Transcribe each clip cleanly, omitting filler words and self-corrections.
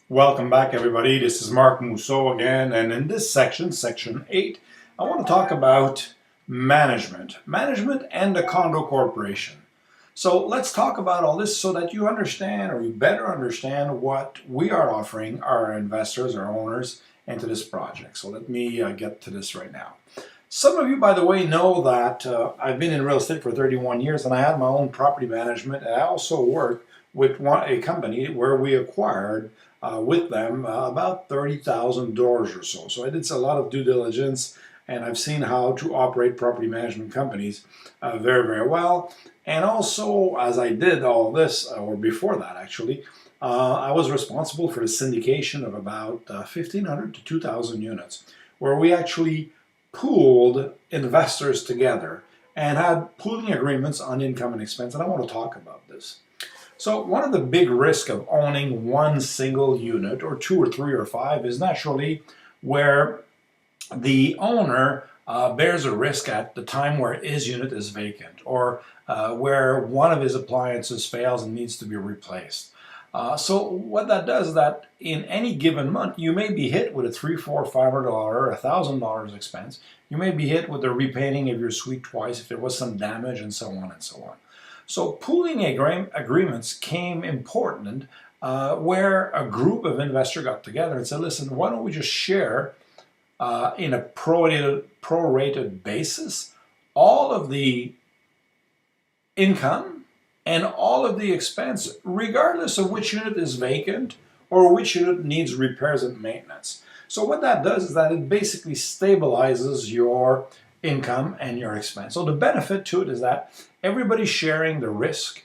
Welcome back, everybody. This is Mark Mousseau again, and in this section, section 8, I want to talk about management and the condo corporation. So let's talk about all this so that you understand, or you better understand, what we are offering our investors, our owners, into this project. So let me get to this right now. Some of you, by the way, know that I've been in real estate for 31 years, and I had my own property management, and I also worked with a company where we acquired with them about 30,000 doors or so. So I did a lot of due diligence, and I've seen how to operate property management companies very, very well. And also, as I did all this, or before that actually, I was responsible for the syndication of about 1,500 to 2,000 units, where we actually pooled investors together and had pooling agreements on income and expense. And I want to talk about this. So one of the big risks of owning one single unit, or two or three or five, is naturally where the owner bears a risk at the time where his unit is vacant, or where one of his appliances fails and needs to be replaced. So what that does is that in any given month, you may be hit with a $300, $400, $500, $1,000 expense. You may be hit with the repainting of your suite twice if there was some damage, and so on and so on. So pooling agreements came important where a group of investors got together and said, listen, why don't we just share in a prorated basis all of the income and all of the expense, regardless of which unit is vacant or which unit needs repairs and maintenance. So what that does is that it basically stabilizes your income and your expense. So the benefit to it is that everybody's sharing the risk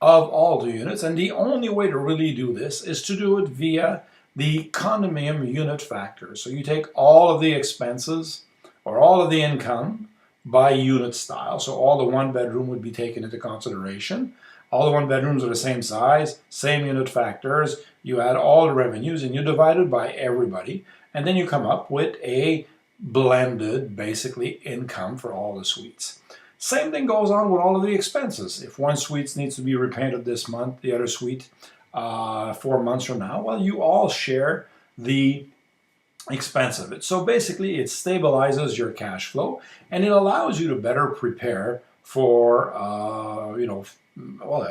of all the units, and the only way to really do this is to do it via the condominium unit factor. So you take all of the expenses or all of the income by unit style. So all the one bedroom would be taken into consideration. All the one bedrooms are the same size, same unit factors. You add all the revenues and you divide it by everybody. And then you come up with a blended, basically, income for all the suites. Same thing goes on with all of the expenses. If one suite needs to be repainted this month, the other suite 4 months from now, well, you all share the expense of it. So basically, it stabilizes your cash flow, and it allows you to better prepare for, it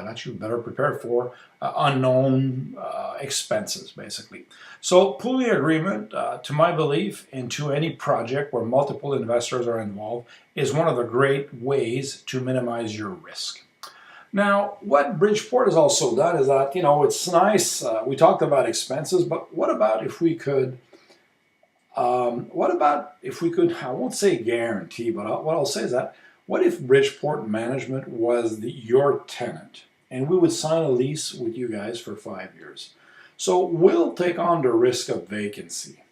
lets you better prepare for unknown expenses, basically. So pooling agreement, to my belief, into any project where multiple investors are involved is one of the great ways to minimize your risk. Now, what Bridgeport has also done is that, it's nice, we talked about expenses, but what about if we could, I won't say guarantee, but what I'll say is that, what if Bridgeport Management was your tenant, and we would sign a lease with you guys for 5 years? So we'll take on the risk of vacancy.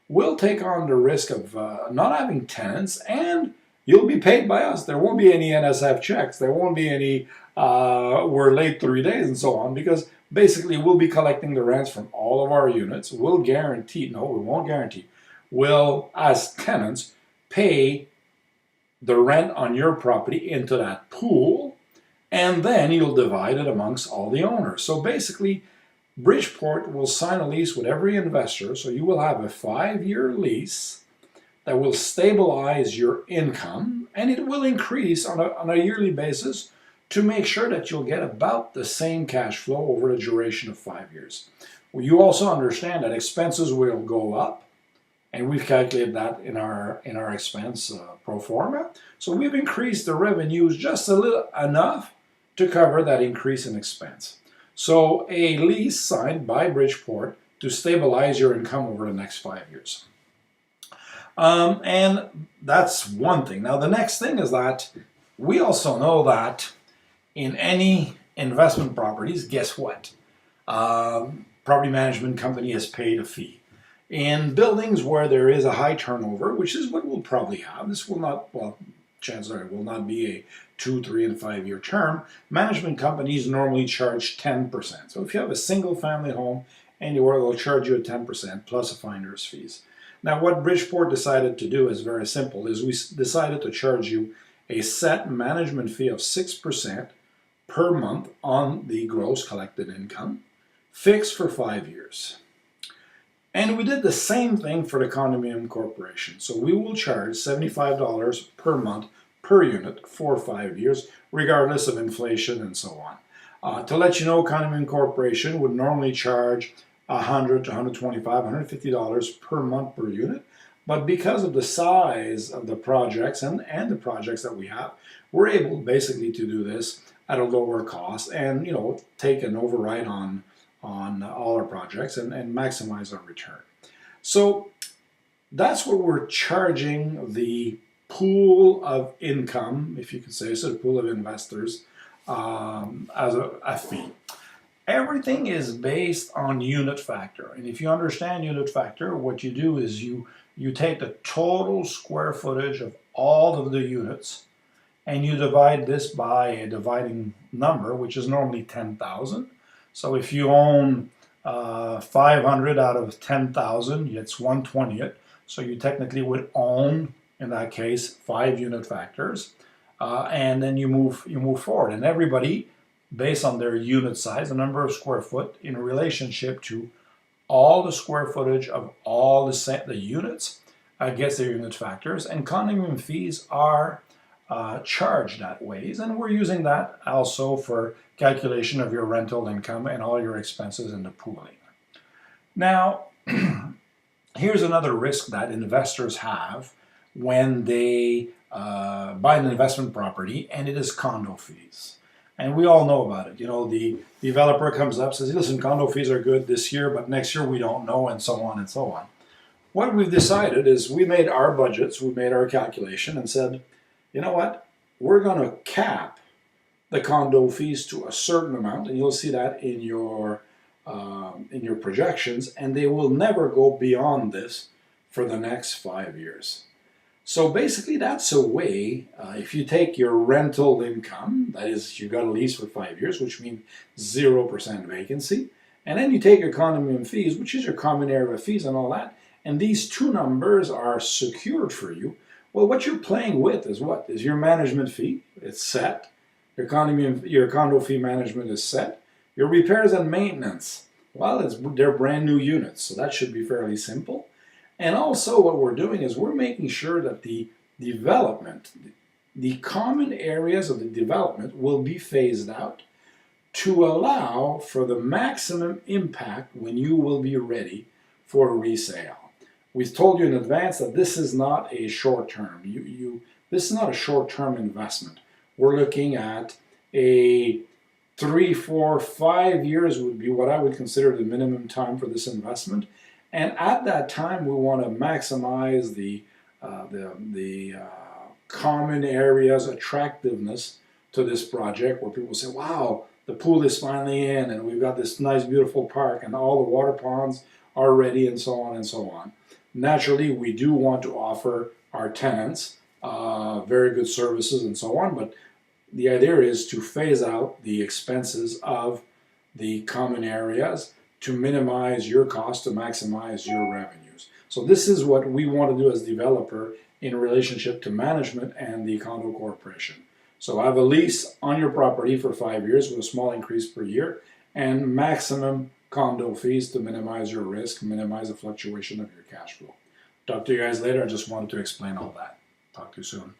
We'll take on the risk of not having tenants, and you'll be paid by us. There won't be any NSF checks. There won't be any, we're late 3 days and so on, because basically we'll be collecting the rents from all of our units. We'll guarantee, no, we won't guarantee. We'll, as tenants, pay the rent on your property into that pool, and then you'll divide it amongst all the owners. So basically, Bridgeport will sign a lease with every investor, so you will have a 5-year lease that will stabilize your income, and it will increase on a yearly basis to make sure that you'll get about the same cash flow over a duration of 5 years. Well, you also understand that expenses will go up, and we've calculated that in our expense pro forma. So we've increased the revenues just a little enough to cover that increase in expense. So a lease signed by Bridgeport to stabilize your income over the next 5 years. And that's one thing. Now the next thing is that we also know that in any investment properties, guess what? Property management company has paid a fee. In buildings where there is a high turnover, which is what we'll probably have, this will not, well, chances are it will not be a 2, 3, and 5 year term. Management companies normally charge 10%. So if you have a single family home anywhere, they'll charge you a 10% plus a finder's fees. Now what Bridgeport decided to do is very simple, is we decided to charge you a set management fee of 6% per month on the gross collected income, fixed for 5 years. And we did the same thing for the condominium corporation. So we will charge $75 per month per unit for 5 years, regardless of inflation and so on. To let you know, condominium corporation would normally charge $100 to $125, $150 per month per unit. But because of the size of the projects and the projects that we have, we're able basically to do this at a lower cost and, take an override on all our projects and maximize our return. So that's what we're charging the pool of income, if you could say so, the pool of investors, as a fee. Everything is based on unit factor. And if you understand unit factor, what you do is you take the total square footage of all of the units and you divide this by a dividing number, which is normally 10,000. So if you own 500 out of 10,000, it's 1/20th. So you technically would own, in that case, 5 unit factors, and then you move forward. And everybody, based on their unit size, the number of square foot, in relationship to all the square footage of all the units, gets their unit factors. And condominium fees are charged that ways, and we're using that also for calculation of your rental income and all your expenses in the pooling. Now, here's another risk that investors have when they buy an investment property, and it is condo fees. And we all know about it. The developer comes up, says, listen, condo fees are good this year, but next year we don't know, and so on and so on. What we've decided is we made our budgets, we made our calculation and said, you know what, we're going to cap the condo fees to a certain amount, and you'll see that in your projections, and they will never go beyond this for the next 5 years. So basically that's a way, if you take your rental income, that is, you got a lease for 5 years, which means 0% vacancy, and then you take your condominium fees, which is your common area fees and all that, and these two numbers are secured for you. Well, what you're playing with is what? Is your management fee. It's set. Your condo fee management is set. Your repairs and maintenance, well, they're brand new units, so that should be fairly simple. And also what we're doing is we're making sure that the development, the common areas of the development will be phased out to allow for the maximum impact when you will be ready for resale. We've told you in advance that this is not a short-term. This is not a short-term investment. We're looking at a 3, 4, 5 years would be what I would consider the minimum time for this investment. And at that time, we want to maximize the common areas attractiveness to this project, where people say, wow, the pool is finally in, and we've got this nice, beautiful park, and all the water ponds are ready, and so on and so on. Naturally, we do want to offer our tenants very good services and so on, but the idea is to phase out the expenses of the common areas to minimize your cost, to maximize your revenues. So this is what we want to do as developer in relationship to management and the condo corporation. So have a lease on your property for 5 years with a small increase per year and maximum condo fees to minimize your risk, minimize the fluctuation of your cash flow. Talk to you guys later. I just wanted to explain all that. Talk to you soon.